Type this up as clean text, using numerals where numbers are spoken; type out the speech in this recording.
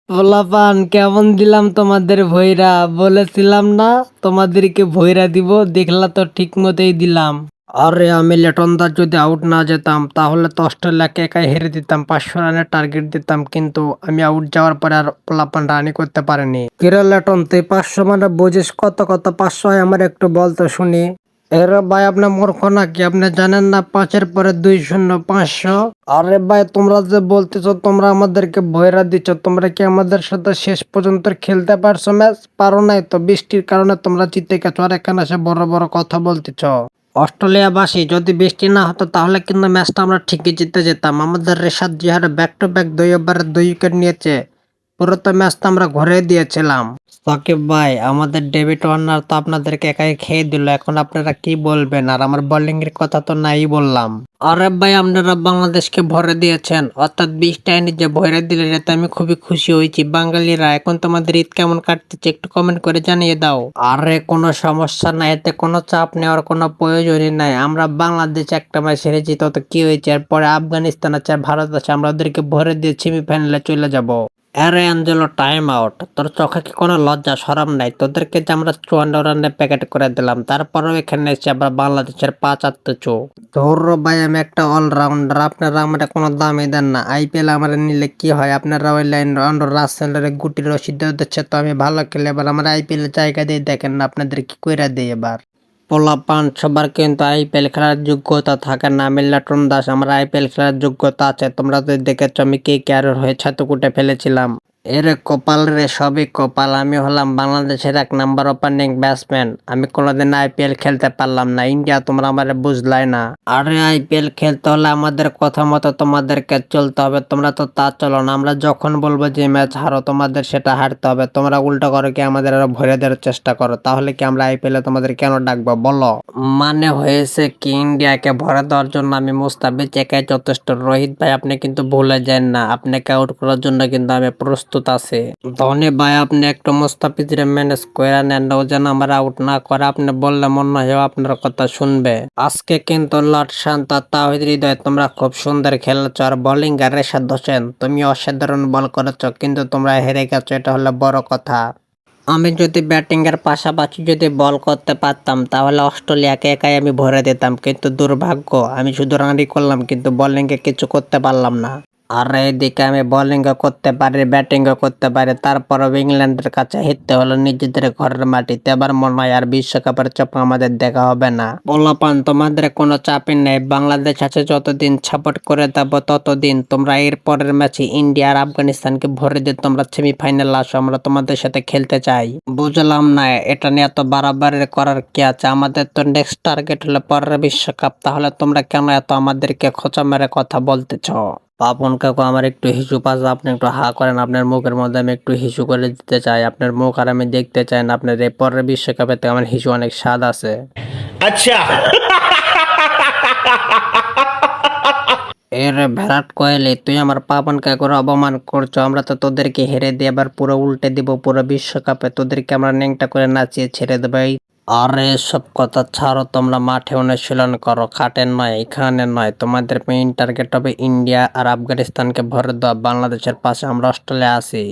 পোলাপান কেমন দিলাম তোমাদের ভৈরা, বলেছিলাম না তোমাদেরকে ভৈরা দিব, দেখলা তো ঠিক মতোই দিলাম। আরে আমি লিটন দাস যদি আউট না যেতাম তাহলে তো অস্ট্রেলিয়াকে একাই হেরে দিতাম, 500 রানের টার্গেট দিতাম, কিন্তু আমি আউট যাওয়ার পরে আর পোলাপান রানই করতে পারেনি। কিরে লিটন, তুই 500 মানে বুঝিস কত কত 500 হয় আমার একটু বলতো শুনি। এরে ভাই আপনি মূর্খ নাকি? আপনি জানেন না 5-এর পরে 2-0 500? আরে ভাই তোমরা যে বলতেছো তোমরা আমাদেরকে ভয়রা দিচ্ছ, তোমরা কি আমাদের সাথে শেষ পর্যন্ত খেলতে পারছো? ম্যাচ পারো নাই তো, বৃষ্টির কারণে তোমরা জিতে গেছো আর এখানে এসে বড় বড় কথা বলতেছ। অস্ট্রেলিয়াবাসী, যদি বৃষ্টি না হতো তাহলে কিন্তু ম্যাচটা আমরা ঠিকই জিতে যেতাম। আমাদের রেশাদ জিহার ব্যাক টু ব্যাক 2 ওভারে 2 উইকেট নিয়েছে, পুরো তো ম্যাচটা আমরা ঘুরে দিয়েছিলাম। সাকিব ভাই, আমাদের ডেভিড ওয়ার্নার তো আপনাদেরকে একাই খেয়ে দিল, এখন আপনারা কি বলবেন? আর আমার বোলিং এর কথা তো নাই বললাম। আরে ভাই, আপনারা বাংলাদেশকে ভরে দিয়েছেন, অর্থাৎ 20টা ইনিংস যে ভরে দিলেন এতে আমি খুবই খুশি হয়েছি। বাঙালিরা, এখন তোমাদের ঈদ কেমন কাটতেছে একটু কমেন্ট করে জানিয়ে দাও। আরে কোনো সমস্যা নাই, এতে কোনো চাপ নেওয়ার কোনো প্রয়োজনই নাই। আমরা বাংলাদেশ একটা ম্যাচ হেরেছি তো কি হয়েছে, এরপরে আফগানিস্তান আছে আর ভারত আছে, আমরা ওদেরকে ভরে দিয়ে সেমিফাইনালে চলে যাব। আরে অ্যাঞ্জেলো, টাইম আউট। তোর চোখে কি কোনো লজ্জা শরম নাই? তোদেরকে যে আমরা 54 রানের প্যাকেট করে দিলাম, তারপরেও এখানে এসে আবার বাংলাদেশের পা চাটতেছো। ধর ভাই, আমি একটা অলরাউন্ডার, আপনারা আমার কোনো দামই দেন না। আইপিএল আমার নিলে কি হয়? আপনারা ওই লাইন রাসেলের গুটি রশিদ দিচ্ছে, তো আমি ভালো খেলে এবার আমার আইপিএল জায়গা দিয়ে দেখেন না আপনাদের কি কইরা দেয় এবার। পোলাপান সবার কিন্তু আইপিএল খেলার যোগ্যতা থাকে না। আমি লিটন দাস, আমার আইপিএল খেলার যোগ্যতা আছে। তোমরা তো দেখেছো আমি কে ক্যারিয়ার হয়ে ছাতুকুটে ফেলেছিলাম। এরে কপাল রে, সবই কপাল। আমি হলাম বাংলাদেশের 1 নাম্বার ওপেনিং ব্যাটসম্যান, আমি কোনোদিন আইপিএল খেলতে পারলাম না। ইন্ডিয়া, তোমরা আমার বুঝলাই না। আরে আইপিএল খেলতে হলে আমাদের কথা মতো তোমাদেরকে চলতে হবে, তোমরা তো তা চলো না। আমরা যখন বলবো যে ম্যাচ হারো, তোমাদের সেটা হারতে হবে। তোমরা উল্টো করো কি, আমাদের আরো ভরে দেওয়ার চেষ্টা করো, তাহলে কি আমরা আইপিএলে তোমাদের কেন ডাকবো বলো? মানে হয়েছে কি, ইন্ডিয়াকে ভরে দেওয়ার জন্য আমি মুস্তাফিজ একাই যথেষ্ট। রোহিত ভাই, আপনি কিন্তু ভুলে যান না, আপনাকে আউট করার জন্য কিন্তু আমি প্রস্তুত আছি। ধোনি ভাই, আপনি একটু মুস্তাফিজরে ম্যানেজ করে নেন, ও যেন আমার আউট না করে। আপনি বললে মনে হয় ও আপনার কথা শুনবে। আজকে কিন্তু লর্ড শান্ত আর তাওহিদ হৃদয়, তোমরা খুব সুন্দর খেলেছ। আর বোলিং আর রেশাদ হোসেন, তুমি অসাধারণ বল করেছ, কিন্তু তোমরা হেরে গেছো, এটা হলো বড় কথা। আমি যদি ব্যাটিং এর পাশাপাশি যদি বল করতে পারতাম তাহলে অস্ট্রেলিয়াকে একাই আমি ভরে দিতাম, কিন্তু দুর্ভাগ্য আমি শুধু রানই করলাম কিন্তু বোলিং এ কিছু করতে পারলাম না। আর এইদিকে আমি বোলিংও করতে পারি, ব্যাটিংও করতে পারি, তারপরও ইংল্যান্ডের কাছে হেরতে হলো নিজেদের ঘরের মাটিতে। এবার মনে হয় আর বিশ্বকাপের চাপ আমাদের দেখা হবে না। পোলাপান, তোমাদের কোনো চাপই নেই, বাংলাদেশ আছে যতদিন সাপোর্ট করে দেবো ততদিন। তোমরা এর পরের ম্যাচে ইন্ডিয়া আর আফগানিস্তানকে ভরে দিয়ে তোমরা সেমিফাইনাল আসো, আমরা তোমাদের সাথে খেলতে চাই। বুঝলাম না এটা নিয়ে এত বাড়াবাড়ি করার কি আছে? আমাদের তো নেক্সট টার্গেট হলো পরের বিশ্বকাপ, তাহলে তোমরা কেন এত আমাদেরকে খোঁচা মেরে কথা বলতেছ? পাপন কাকু, আমার একটু হিসু পাস, আপনি একটু হা করেন। আপনার মুখের মধ্যে আমি একটু হিসু করে দিতে চাই, আপনার মুখ আর আমি দেখতে চাই না। আপনার এই পরের বিশ্বকাপেতে আমার হিসু অনেক স্বাদ আছে। अच्छा। এর বিরাট কোহলি, তুই আমার পাপন কাকুর অপমান করছো। আমরা তো তোদেরকে হেরে দিয়ে এবার পুরো উল্টে দিব, পুরো বিশ্বকাপে তোদেরকে আমরা ন্যাংটা করে নাচিয়ে ছেড়ে দেবো। আরে সব কথা ছাড়ো, তোমরা মাঠে অনুশীলন করো, খাটে নয়, এখানে নয়। তোমাদের মেইন টার্গেট হবে ইন্ডিয়া আর আফগানিস্তানকে ভরে দেওয়া, বাংলাদেশের পাশে আমরা অস্ট্রেলিয়া আছি।